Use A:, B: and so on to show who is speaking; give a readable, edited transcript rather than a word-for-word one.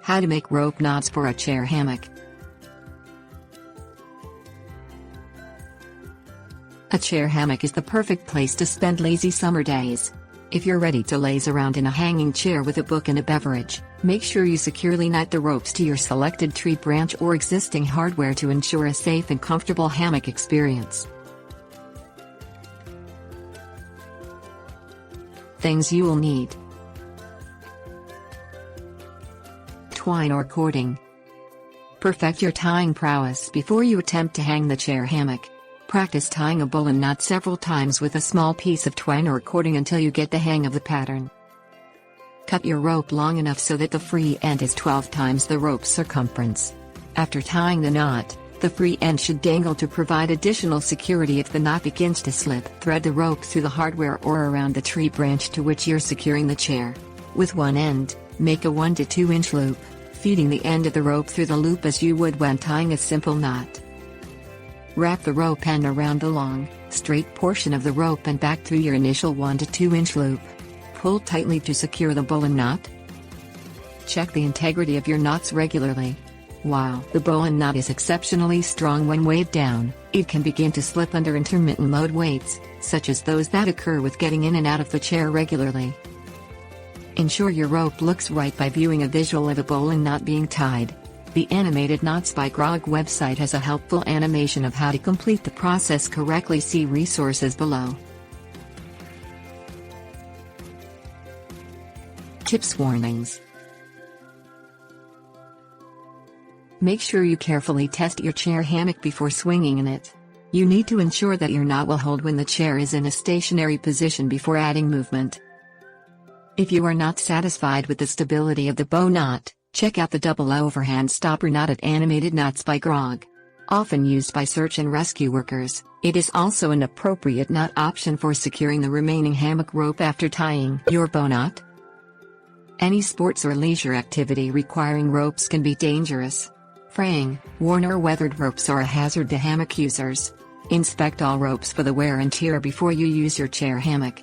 A: How to make rope knots for a chair hammock. A chair hammock is the perfect place to spend lazy summer days. If you're ready to laze around in a hanging chair with a book and a beverage, make sure you securely knot the ropes to your selected tree branch or existing hardware to ensure a safe and comfortable hammock experience. Things you will need: twine or cording. Perfect your tying prowess before you attempt to hang the chair hammock. Practice tying a bowline knot several times with a small piece of twine or cording until you get the hang of the pattern. Cut your rope long enough so that the free end is 12 times the rope's circumference. After tying the knot, the free end should dangle to provide additional security if the knot begins to slip. Thread the rope through the hardware or around the tree branch to which you're securing the chair. With one end, make a 1 to 2 inch loop, feeding the end of the rope through the loop as you would when tying a simple knot. Wrap the rope end around the long, straight portion of the rope and back through your initial 1 to 2 inch loop. Pull tightly to secure the bowline knot. Check the integrity of your knots regularly. While the bowline knot is exceptionally strong when weighed down, it can begin to slip under intermittent load weights, such as those that occur with getting in and out of the chair regularly. Ensure your rope looks right by viewing a visual of a bowline knot being tied. The Animated Knots by Grog website has a helpful animation of how to complete the process correctly. See resources below. Tips: warnings. Make sure you carefully test your chair hammock before swinging in it. You need to ensure that your knot will hold when the chair is in a stationary position before adding movement. If you are not satisfied with the stability of the bow knot, check out the double overhand stopper knot at Animated Knots by Grog. Often used by search and rescue workers, it is also an appropriate knot option for securing the remaining hammock rope after tying your bow knot. Any sports or leisure activity requiring ropes can be dangerous. Fraying, worn or weathered ropes are a hazard to hammock users. Inspect all ropes for the wear and tear before you use your chair hammock.